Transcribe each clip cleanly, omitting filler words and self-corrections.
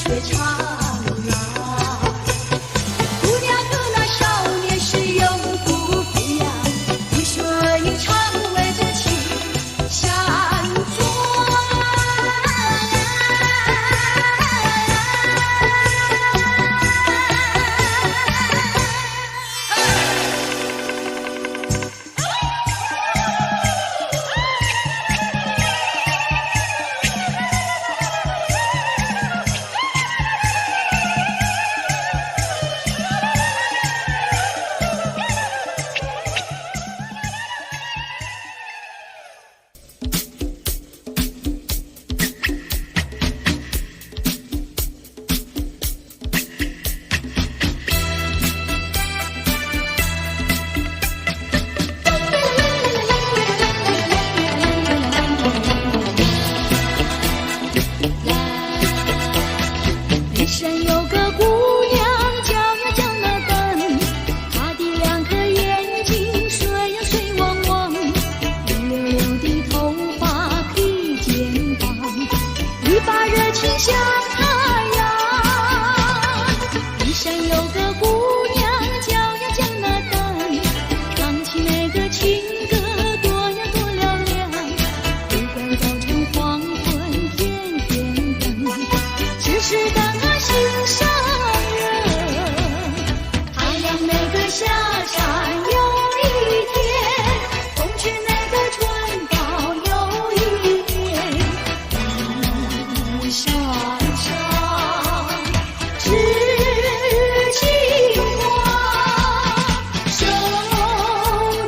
水长廊。姑娘和那少年是永不变样，雨水常围着青山转。人生有个姑娘叫呀叫那灯，她的两颗眼睛水呀水汪汪，绿溜溜的头发披肩膀，一把热情像太阳。人生有个姑娘叫呀叫那灯，唱起那个情歌多呀多嘹亮，不管早晨黄昏天天等，只是等啊心上人。太阳那个下山有一天，冬去那个春到有一年，山上知情话，守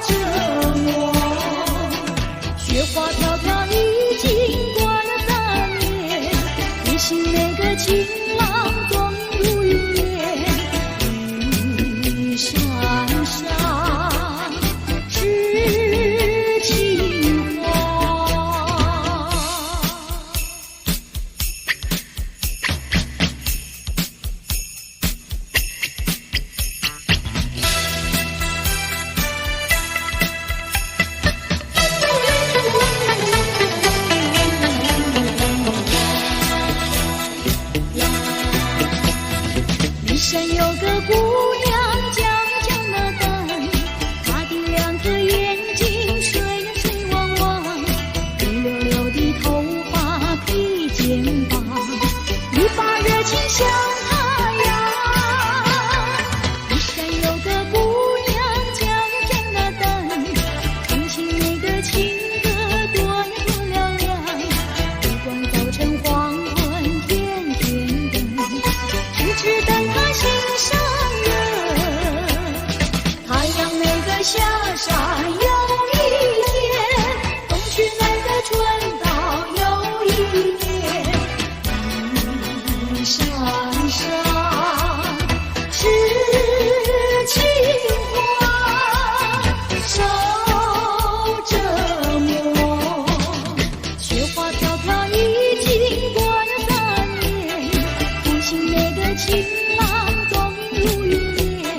着我。雪花飘飘已经过了3年，不信那个情郎终如云烟。玉山上是情话。人生有个姑娘叫呀叫那灯，她的两颗眼睛水呀水汪汪，绿溜溜的头发披肩膀，一把热情像太阳。人生有个姑娘叫呀叫那灯，唱起那个情歌多呀多嘹亮，不管早晨黄昏天天等，只等他心上人。太阳那个下山有一天，冬去那个春到有一年，山上是情话，守着我。雪花飘飘已经过了3年，不信那个情郎终如云烟。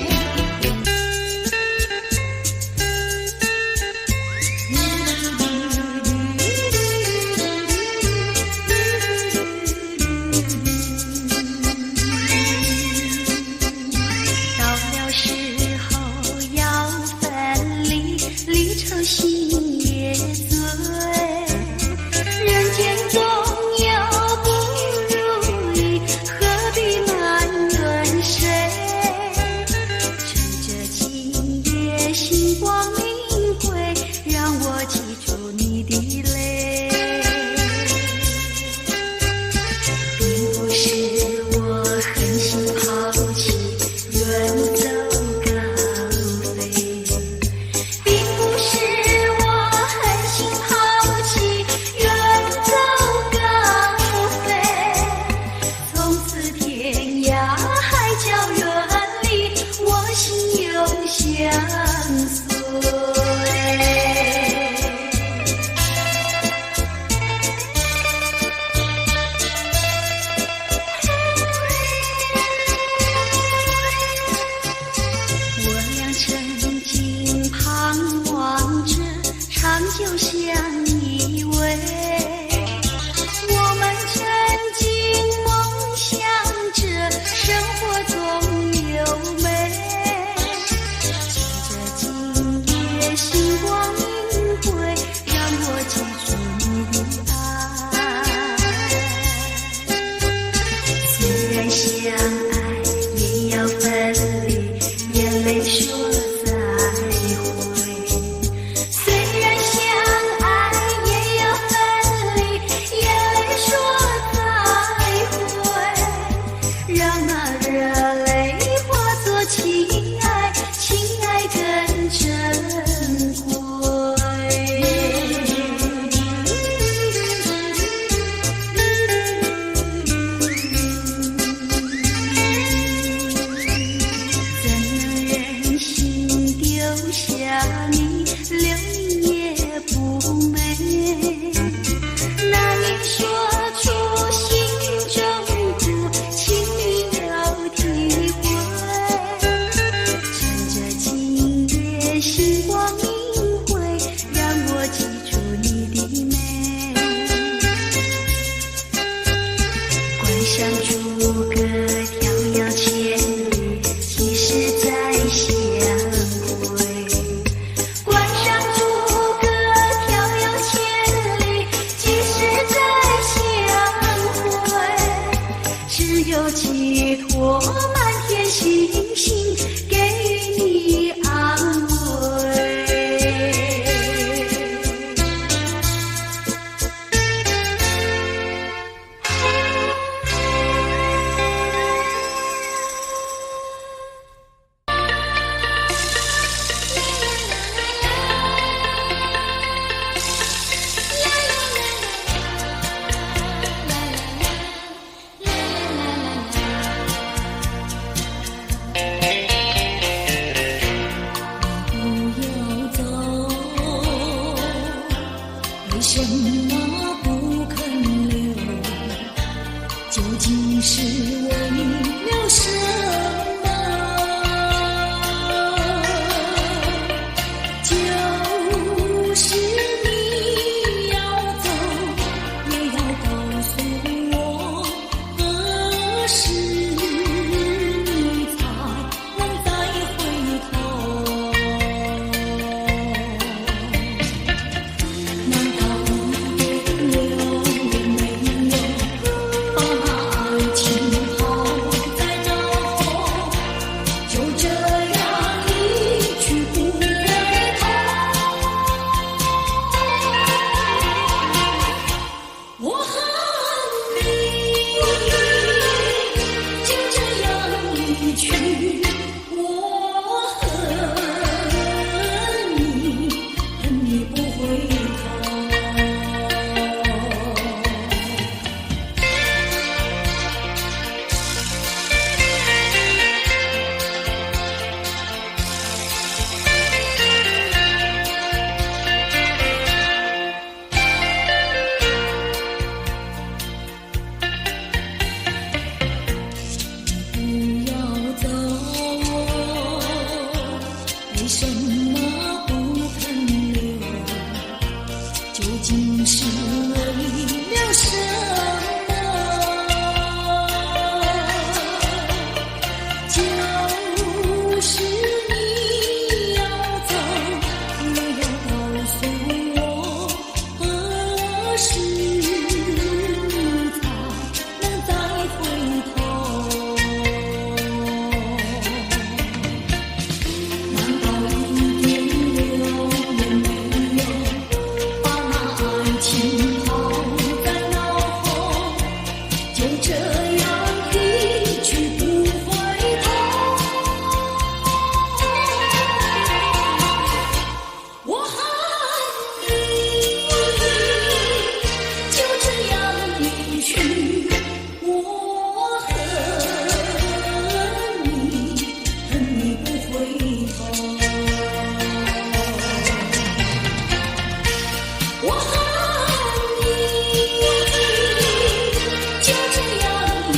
我和你就这样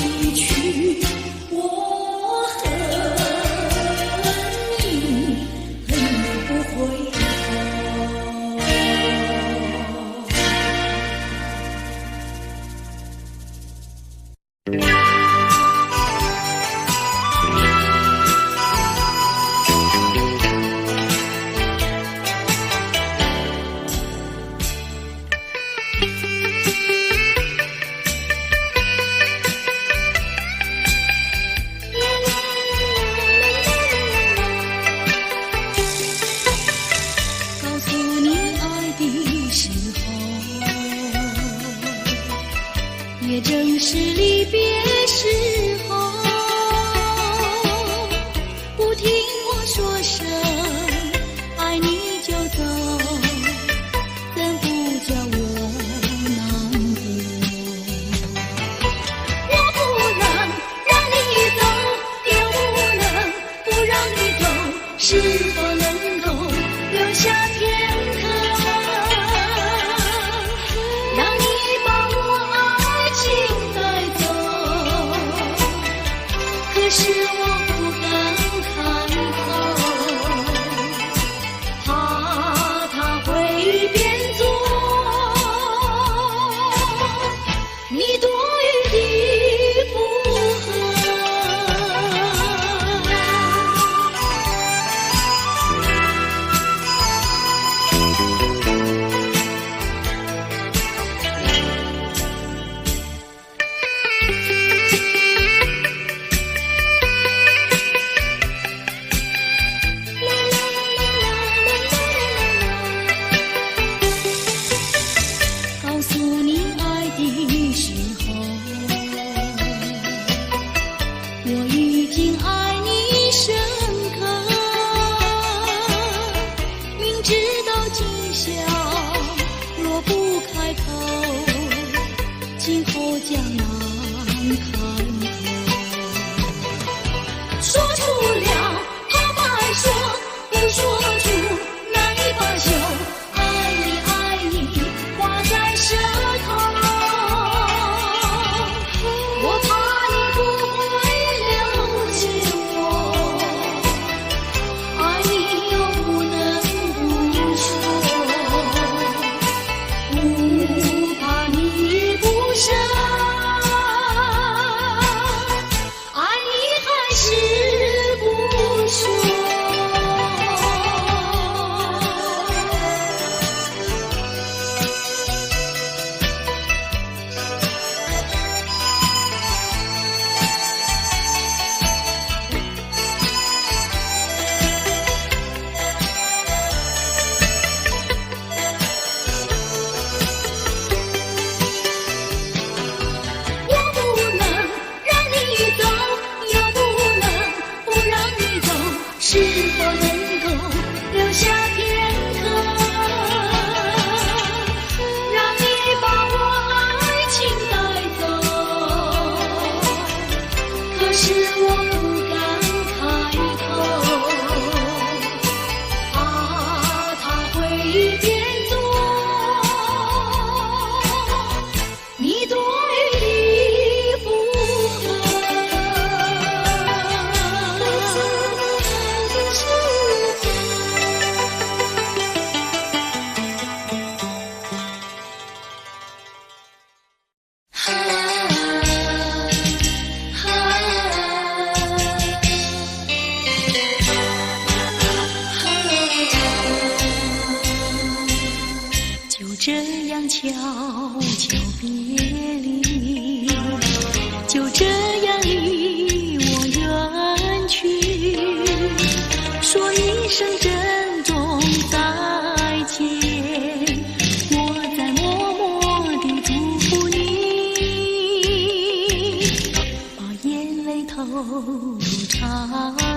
入插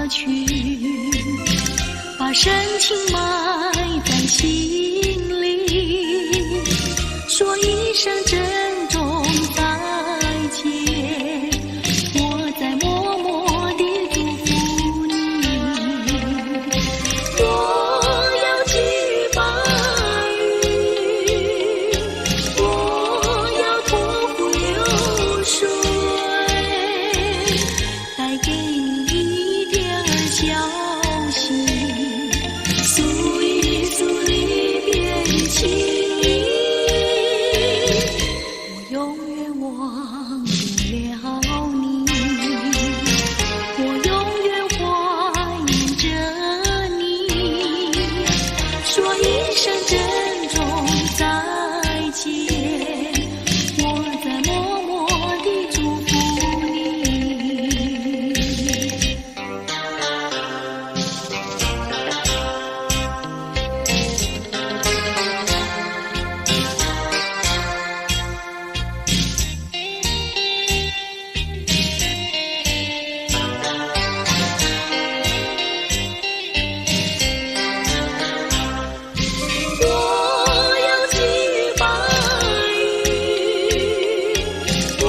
曲，把深情埋在心里，说一声珍重再见，我在默默地祝福你。我要寄予白羽，我要托付流水，带给你一点消息，诉一诉离别的情意。我永远忘不了你，我永远怀念着你，说一声珍重再见，我在默默地祝福你。我要寄予白羽，我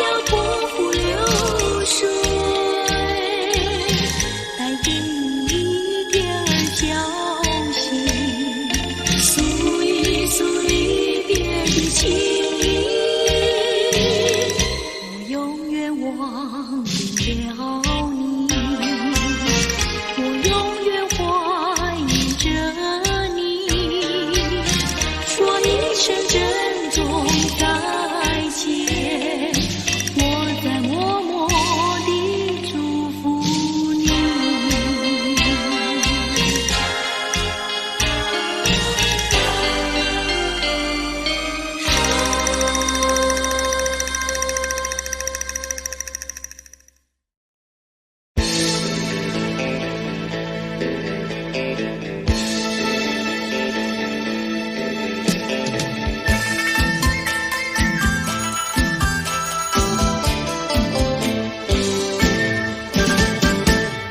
要托付流水，带给你一点消息，诉一诉离别的情意。我永远忘不了你，我永远怀念着你，说一声珍重再见，我在默默地祝福你。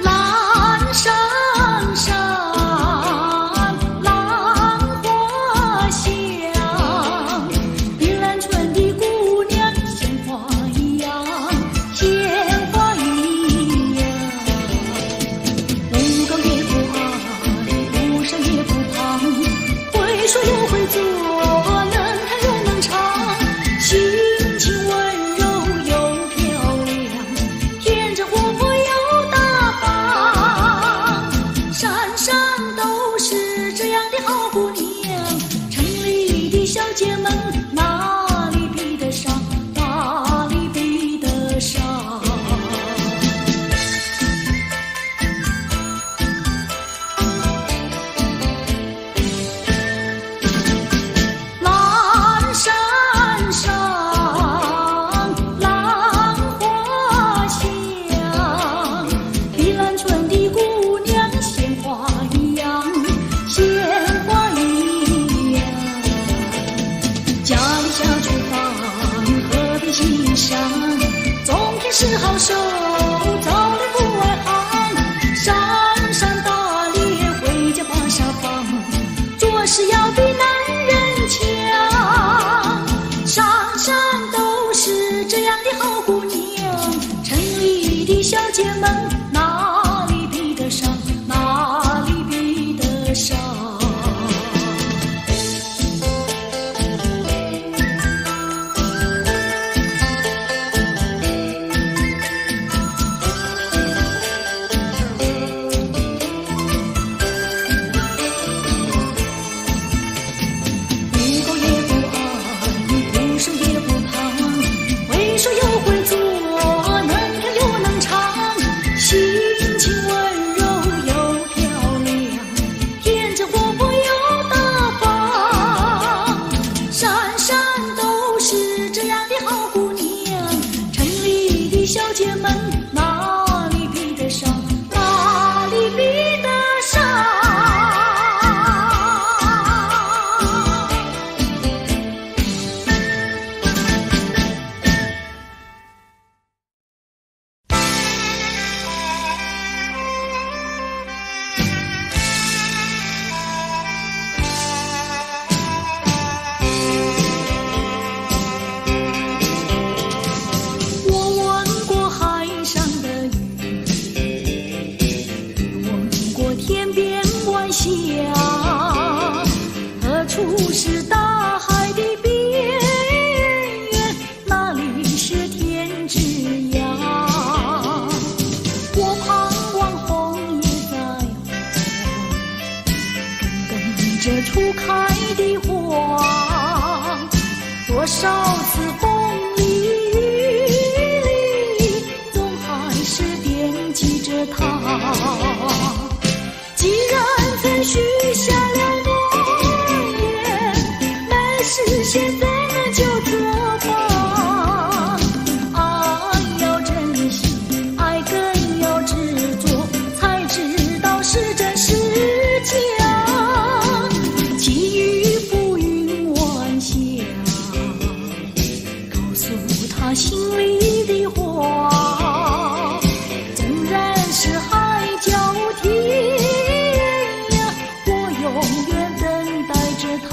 蓝山上，浪花香，碧兰村的姑娘鲜花一样，鲜花一样。不高也不矮，不上也不胖，会说又会做，能弹又能唱，心情温柔又漂亮，天真活泼又大方，山上都是这样的好姑娘，城里的小姐们哪里比得上，哪里比得上。蓝山上，浪花香，碧兰村的姑娘鲜花一样，鲜花一样。家里小厨房，河边欣赏，种田是好手，早恋不外行，山山打猎，回家把沙放，做事要比男人强，山山都是这样的好姑娘，城里的小姐们哪里比得上，哪里比得上。不高也不矮，不瘦也不胖，会说又会做，能弹又能唱，心情温柔又漂亮，天真活泼又大方，山山都是这样的好姑娘，城里的小姐们哪里比得上，哪里比得上。多少次风里雨里，总还是惦记着他。既然曾许下了诺言，没事现在呢就作罢。爱要珍惜，爱更要执着，才知道是真是假。寄予浮云晚霞，告诉他心里的话。纵然是海角天涯，我永远等待着他。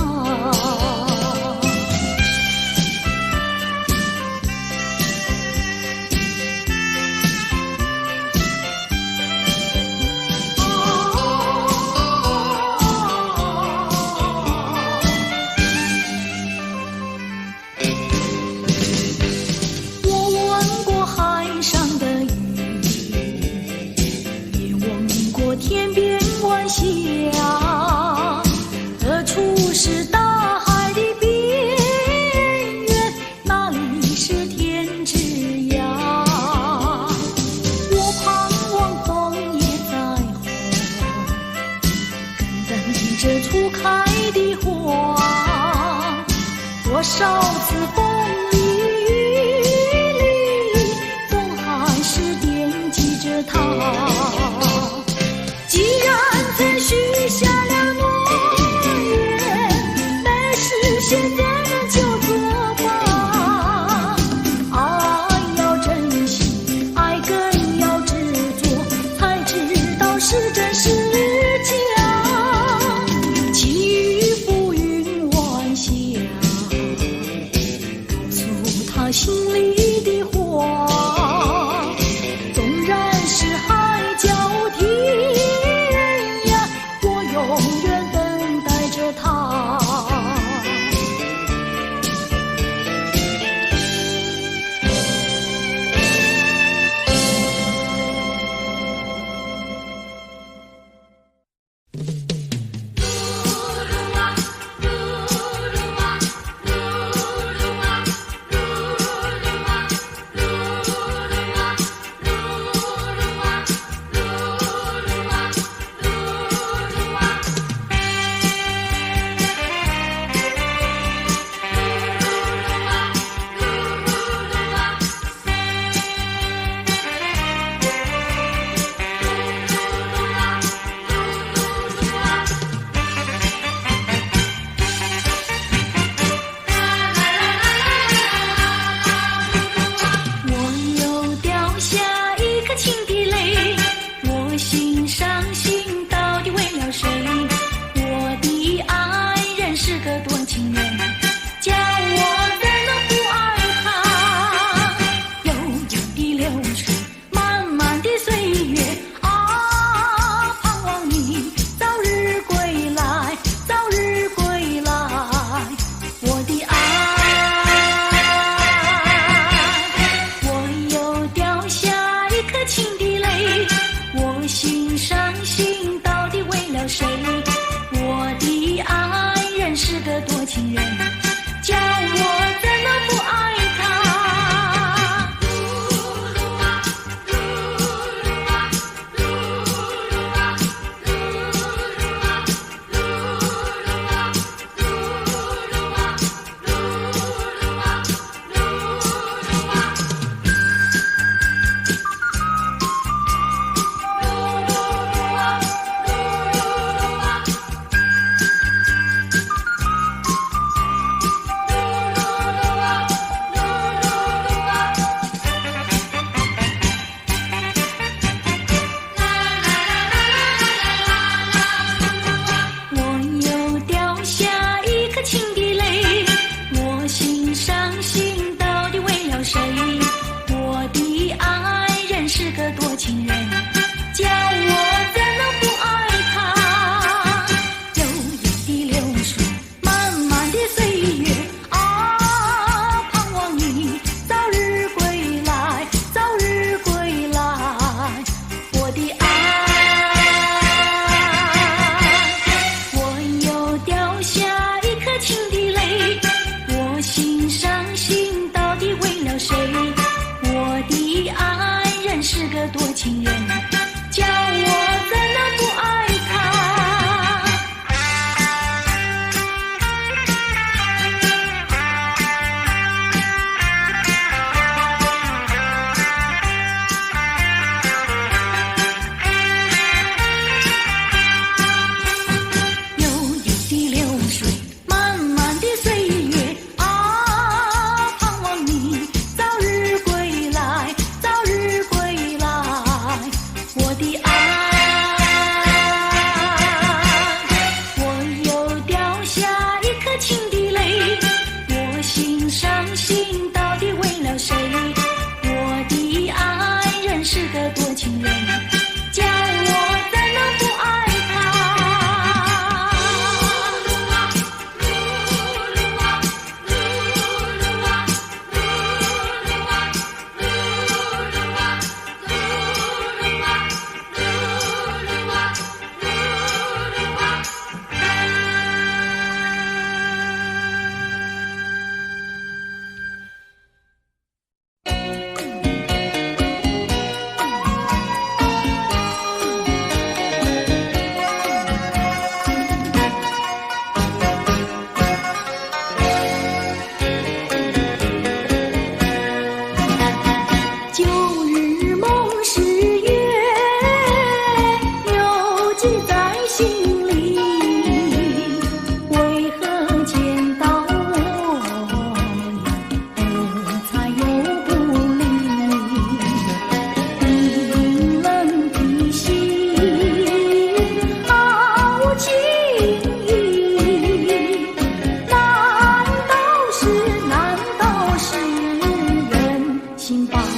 我闻过海上的雨，也闻过天边晚霞。何处是大海的边缘？哪里是天之涯？我盼望枫叶再红，更等着初开的花。多少次风里雨里，总还是惦记着他。既然曾许下了诺言，没事现在呢就作罢。爱要珍惜，爱更要执着，才知道是真是假。寄予浮云晚霞，告诉他心里的话。纵然是海角天涯，我永远等待着他。我又掉下一颗情的泪，我心伤心到底为了谁？我的爱人是个多情人，叫我怎能不爱他？悠悠的流水，漫漫的岁月啊，盼望你早日归来，早日归来，我的爱。我又掉下一颗情的泪，我心伤心到底为了谁？我的爱人是个多情人，叫我怎能不爱他？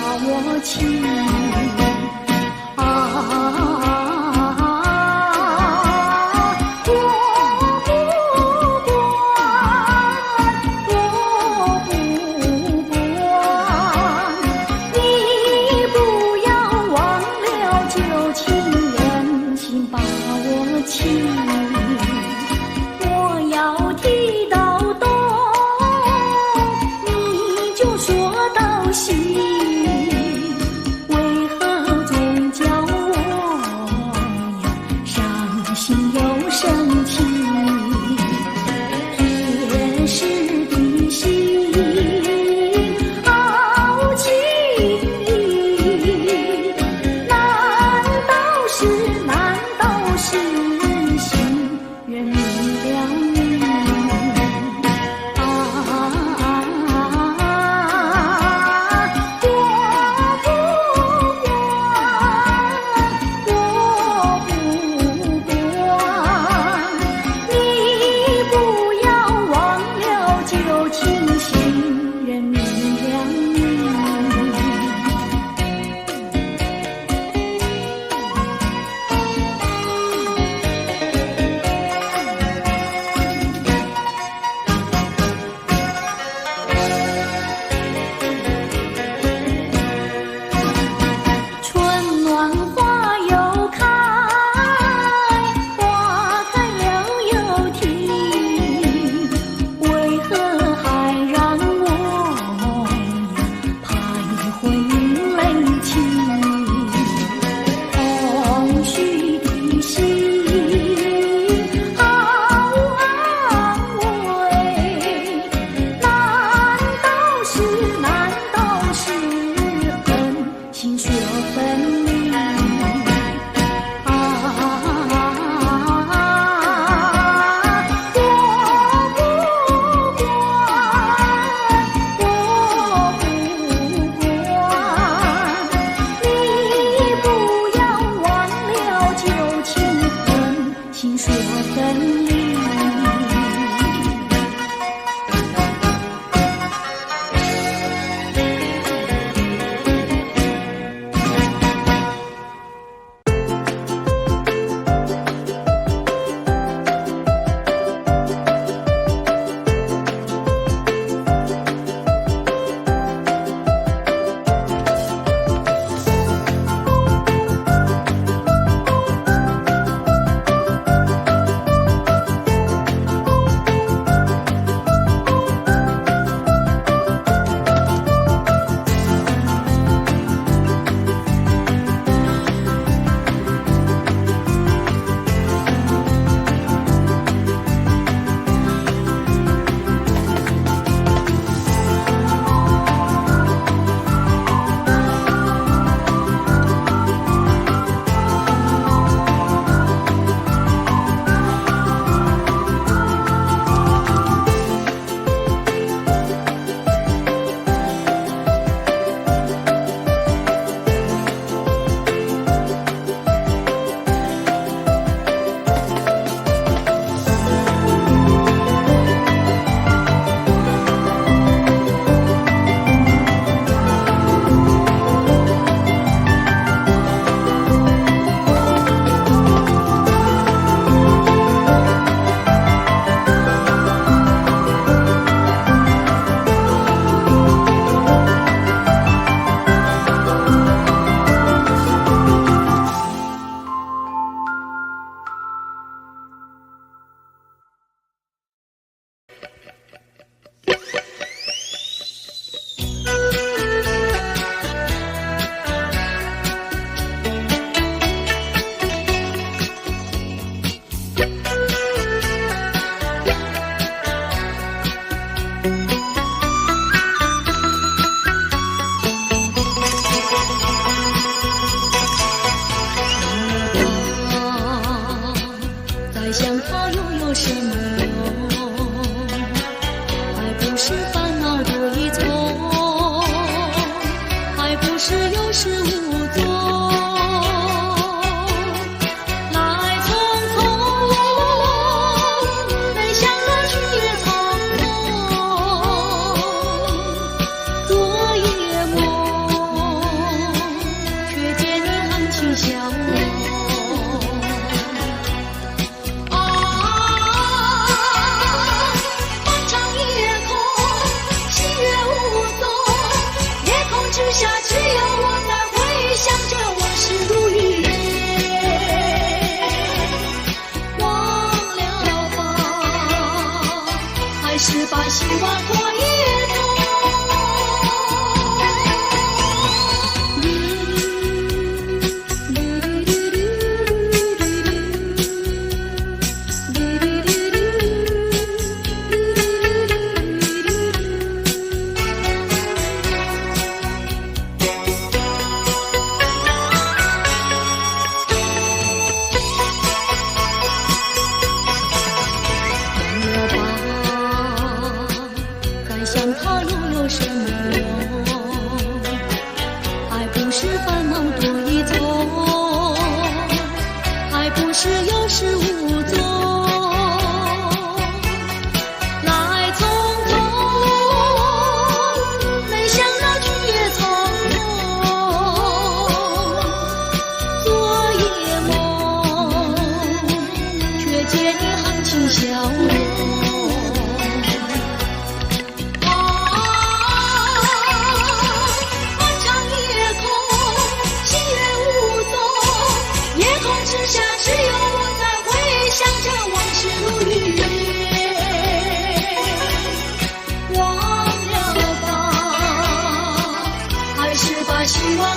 我情。我要提到东，你就说到西，为何总叫我呀伤心又生气？铁石的心，好情意，难道是心人明了你？我不管，你不要忘了旧情，心人明了你。春暖花又开，花开了又停，为何还让我徘徊于泪情？空虚的心好安慰，难道是恨心说分离？我不管，你不要忘了旧情，恨心说分离。望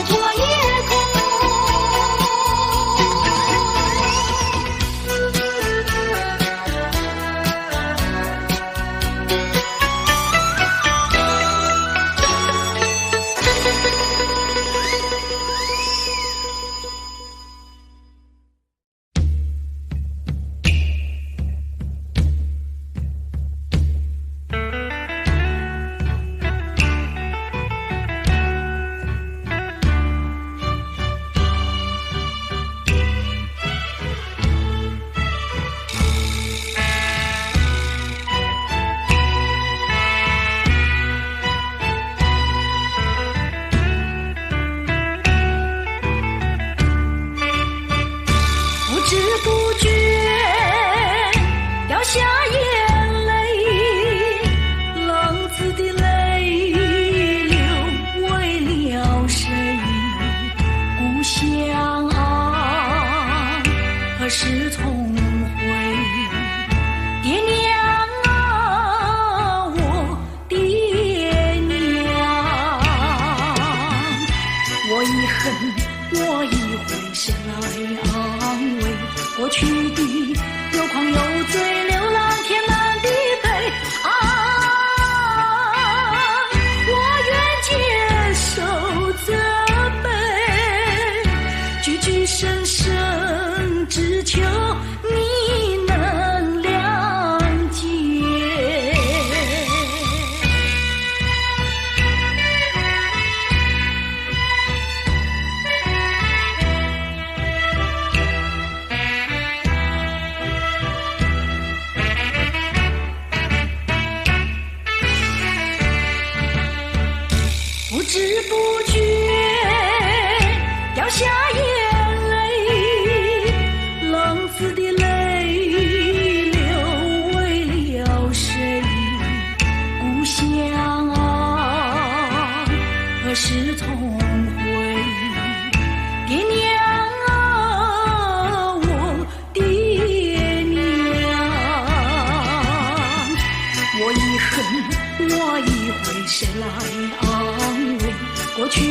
托一我已恨，我已回，谁来安慰？过去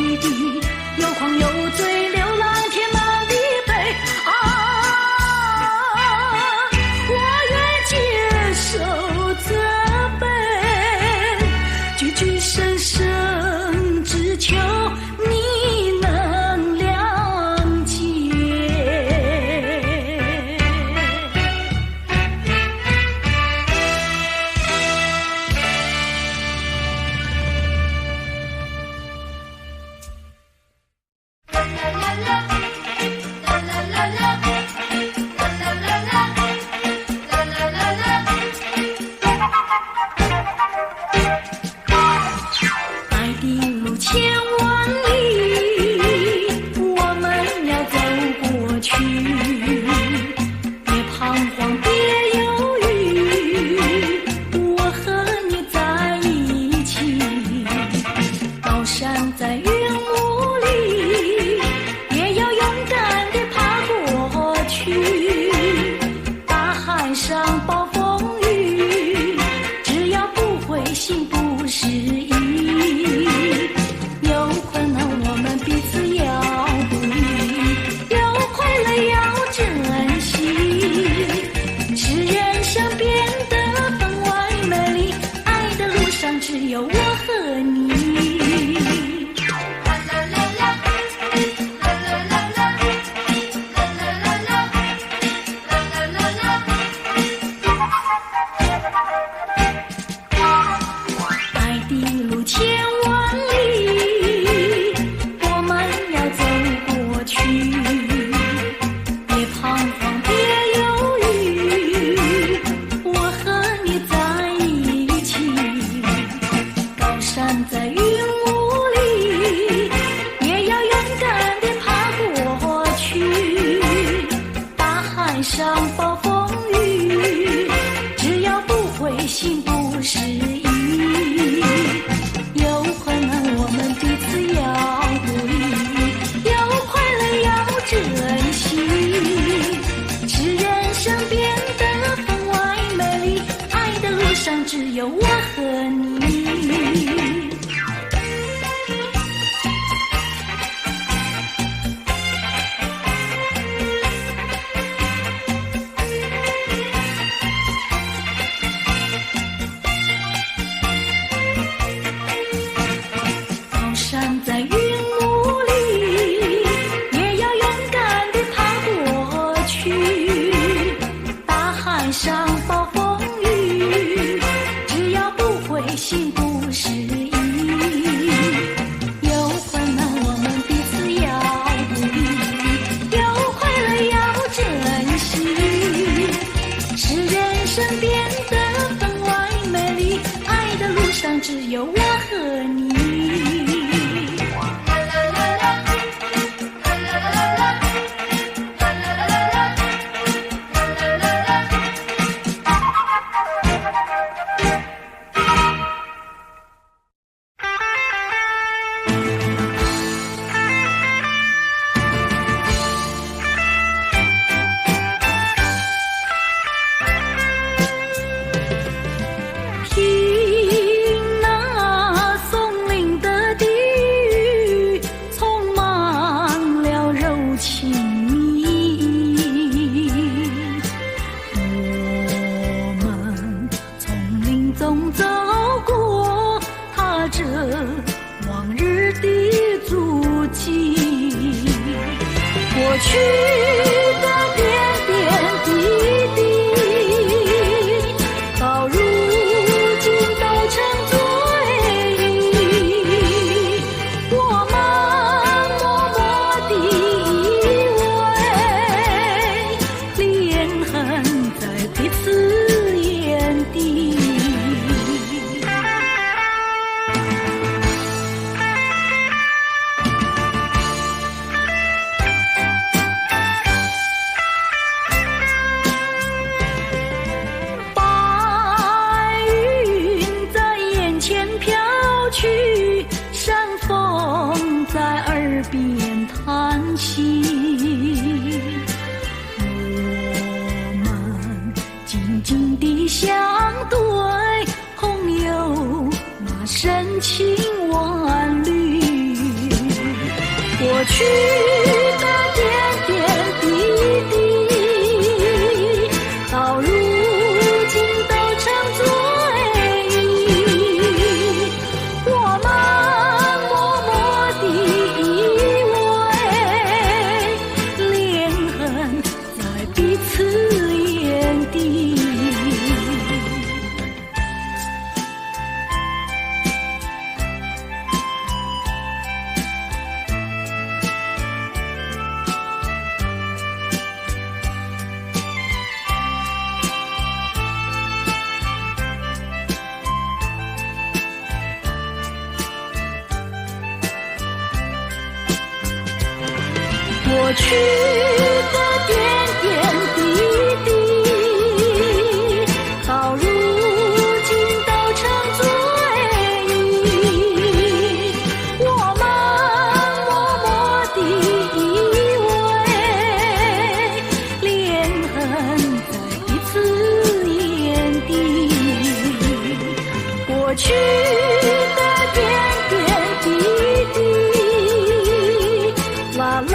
上暴风雨，只要不灰心不失意，有困难我们彼此要鼓励，有快乐要珍惜，使人生变得分外美丽，爱的路上只有我和你。在云雾里，也要勇敢地爬过去。大海上暴风雨，只要不灰心不失意。有困难我们彼此要鼓励，有快乐要珍惜，使人生变得分外美丽。爱的路上只有我和你。过去的点点滴滴，到如今都成追忆。我们默默地依偎，恋恨在彼此眼底。在耳边叹息，我们静静地相对，朋友那深情万缕。过去的点点滴滴，到如今都成追忆。我们默默地依偎，恋恨在彼此眼底。过去的点点滴滴，到如今都成追忆。我们默默地依偎，恋恨在彼此眼底。过去的点点滴滴，啦啦。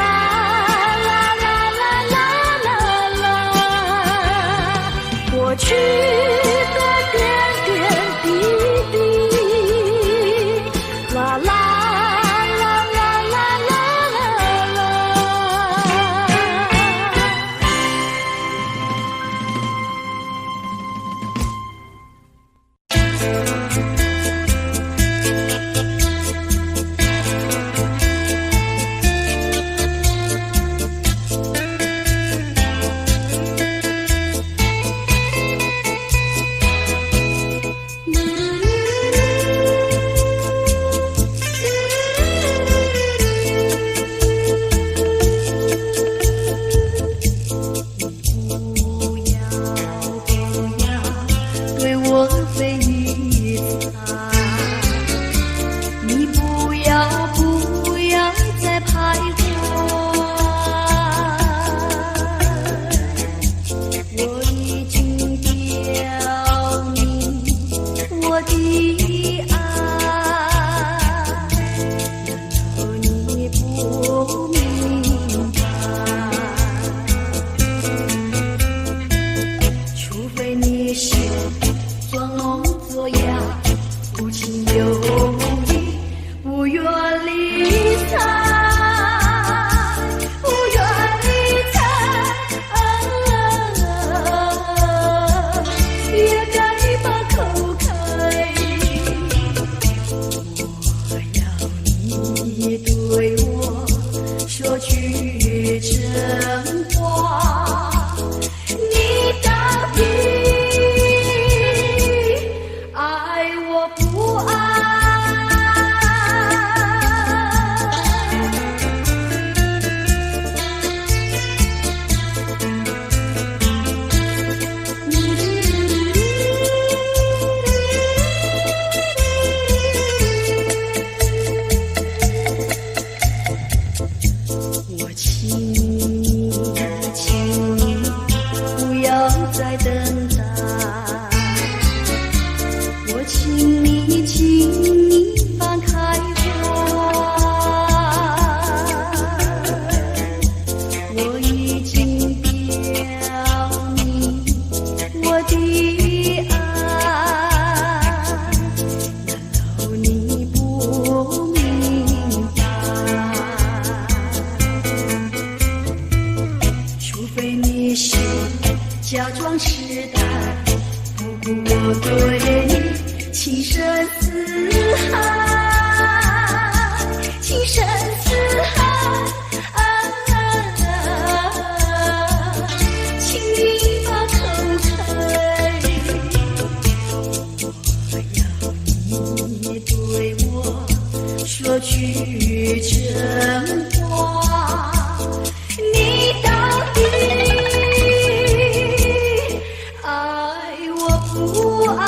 说句真话，你到底爱我不爱？假装试探，不顾我对你情深似海，情深似海，请你把口开，我要你对我说句真话，你到底不爱。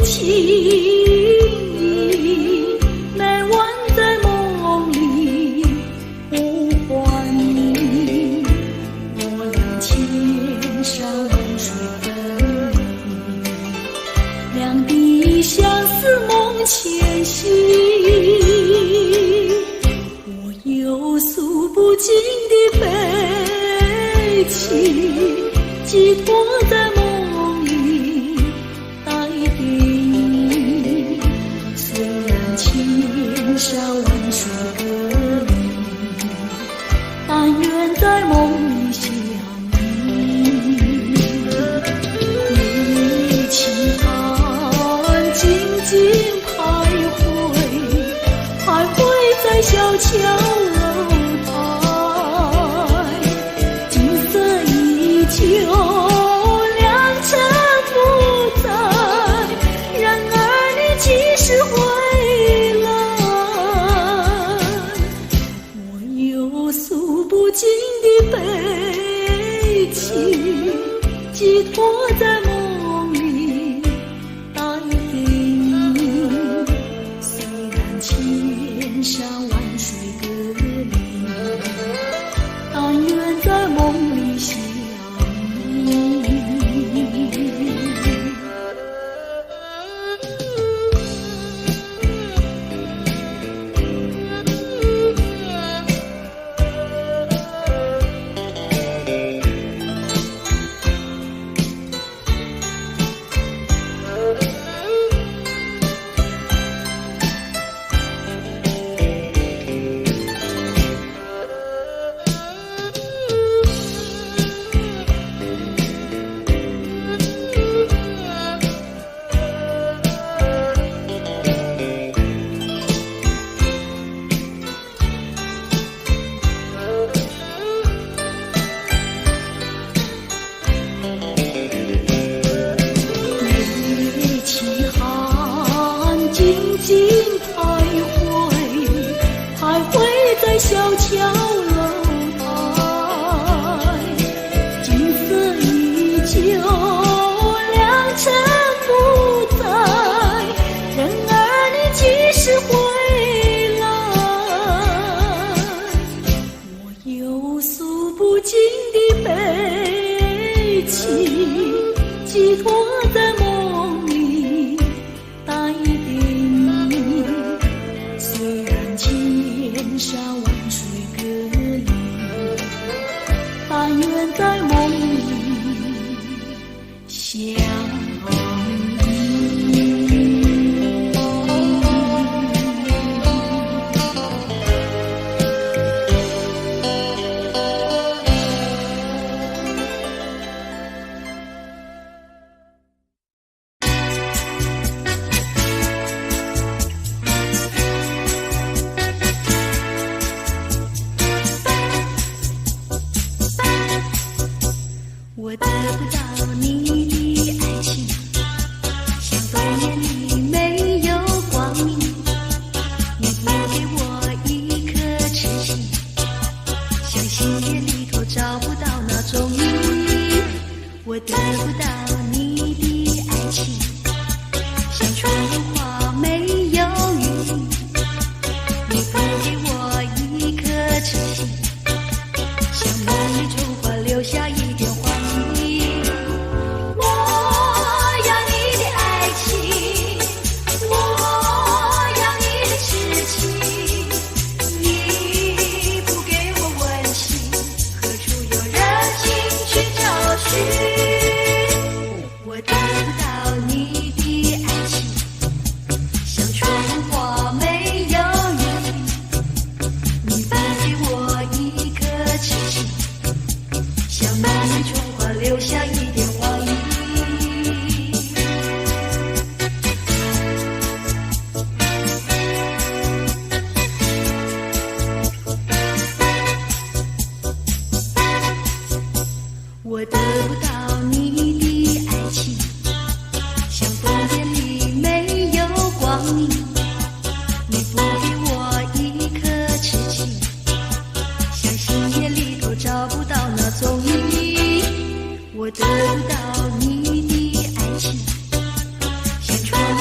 情意，每晚在梦里呼唤你。我俩千山万水分离，两地相思梦前行。我有诉不尽的悲情，寄托在梦里带给你。虽然千山万水隔离，但愿在梦里相依。夜轻寒，静静徘徊，徘徊在小桥楼台。景色依旧，良辰不在，然而你几时回来？我有诉不尽的悲情，寄托在梦里带给你。虽然千山万水隔离，但愿在梦里相依。小桥楼台，景色依旧，良辰不在，人儿你几时回来？我有诉不尽的悲情，寄托在梦里带给你。虽然千山万水隔离，但愿在梦里相依。我得不到你的爱情，像多年里没有光明。你不给我一颗痴心，像星夜里头找不到那种意义。我得不到你的爱情，像春花没有雨。你不给我一颗痴心，像梦里春花留下一点花。我得不到你的爱情，像春花没有雨。你不给我一颗痴心，像梦里春花留下一点黄意。我得不到你的爱情，像冬天里没有光明。你不给我一颗痴情，像星夜里头找不到那踪影。我得不到你的爱情，像春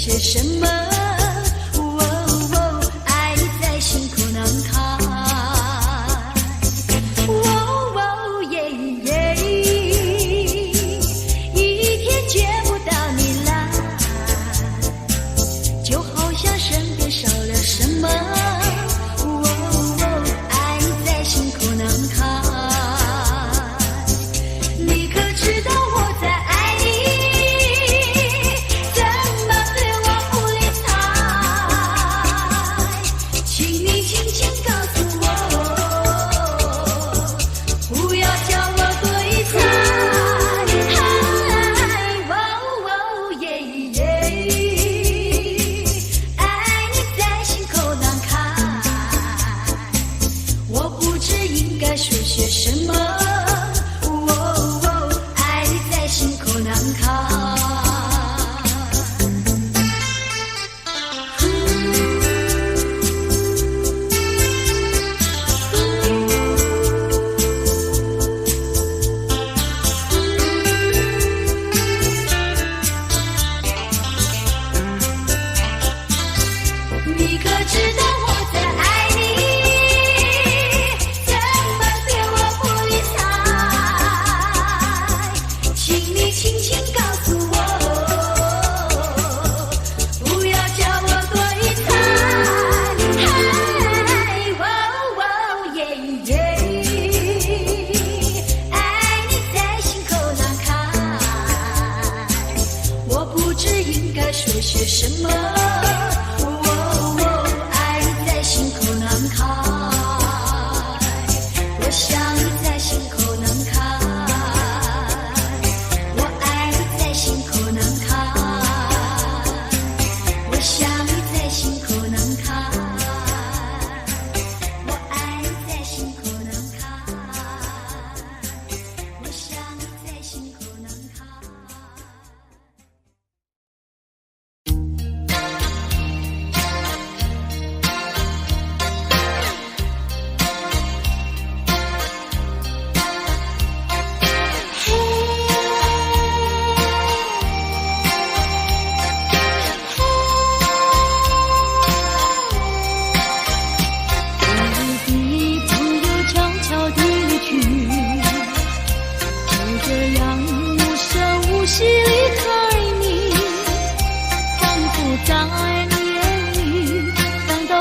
些什么？爱你在心口难开。一天见不到你来，就好像身边少了什么。爱你在心口难开。你可知道我在爱你？怎么对我不理睬？请你轻轻告诉我，不要叫我对猜。爱你在心口难开，我不知应该说些什么。爱你在心口难开。你可知道我在爱你？怎么对我不理睬？请你轻轻告诉我，不要叫我对猜。爱你在心口难开，我不知应该说些什么。我想你在心口难开，我爱你在心口难开，我想你在心口难开，我爱你在心口难开，我想你在心口难开。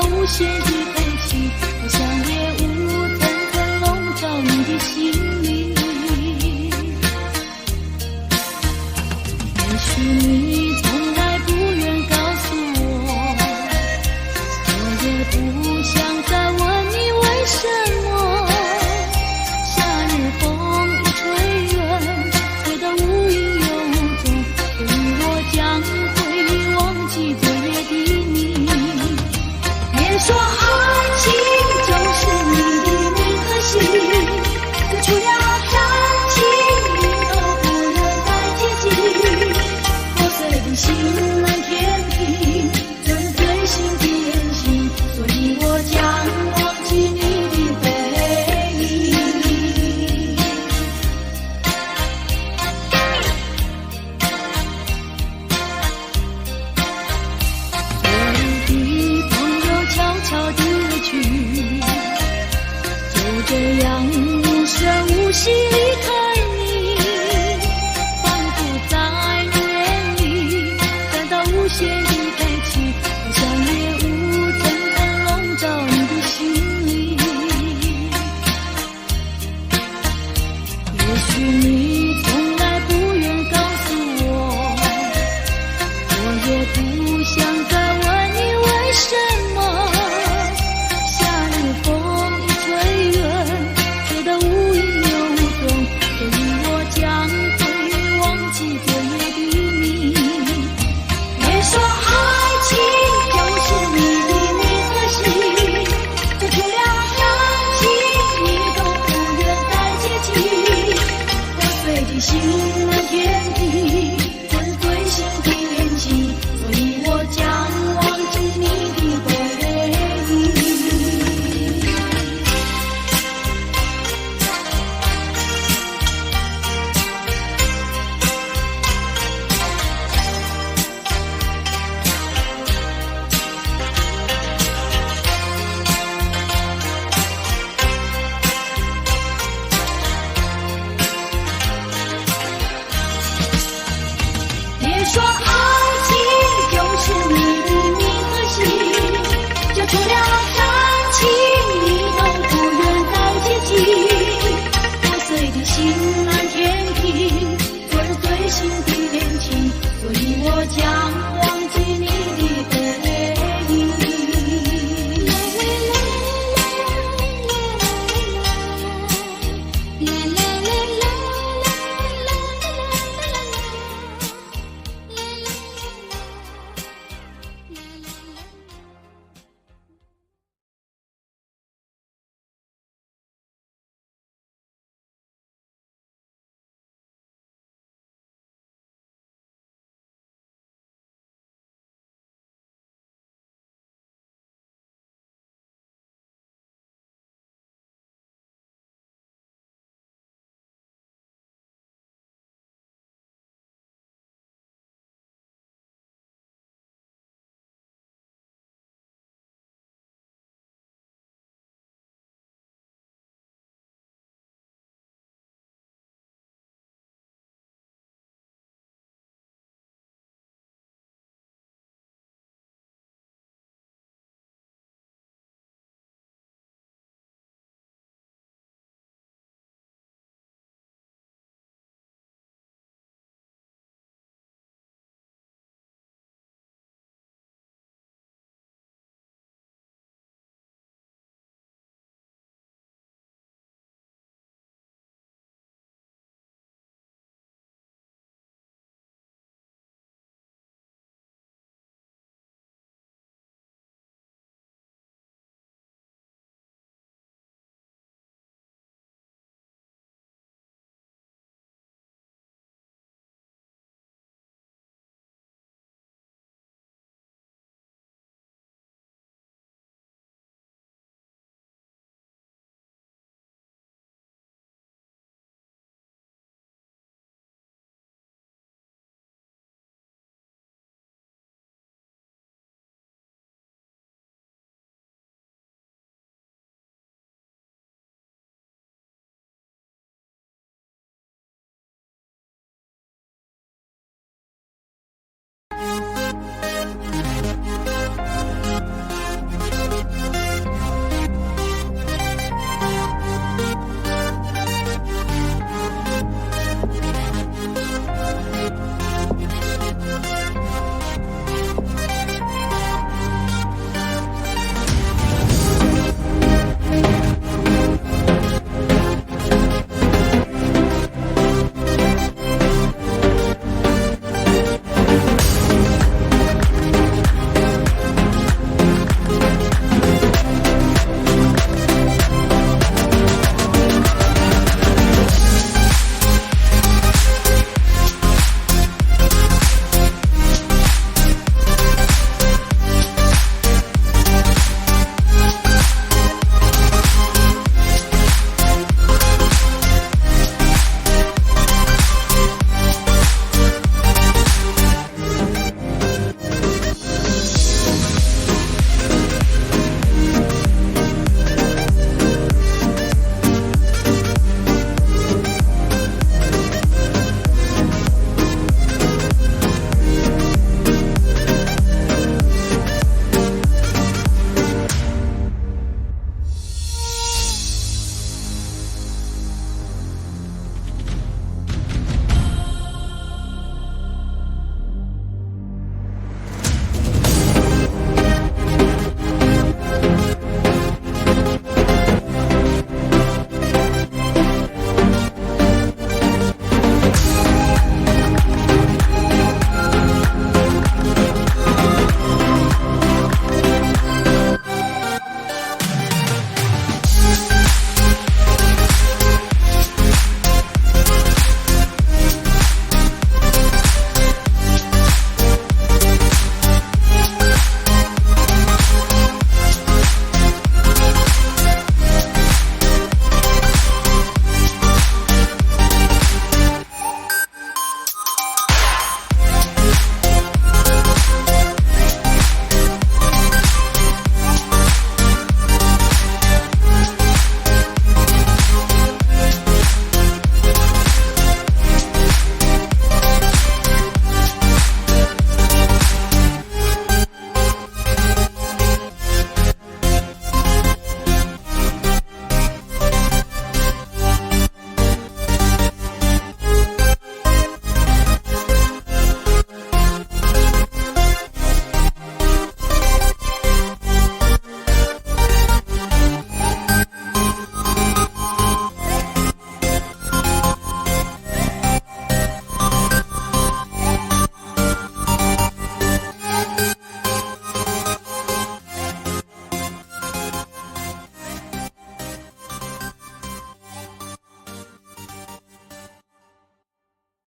无限的悲戚，好像夜雾层层笼罩你的心里。也许你从来不愿告诉我，我也不想再问你为什么。夏日风一吹远，吹到无影又无踪，所以我将会忘记昨夜的你。别说爱情就是你的名和姓，付出了感情，你都不能再接近。破碎的心难填平，针对心变心，所以我将忘记你的背影。这样无声无息离开你，仿佛在远离，感到无限的悲戚，好像夜雾层层笼罩你的心里。也许你从来不愿告诉我，我也不想再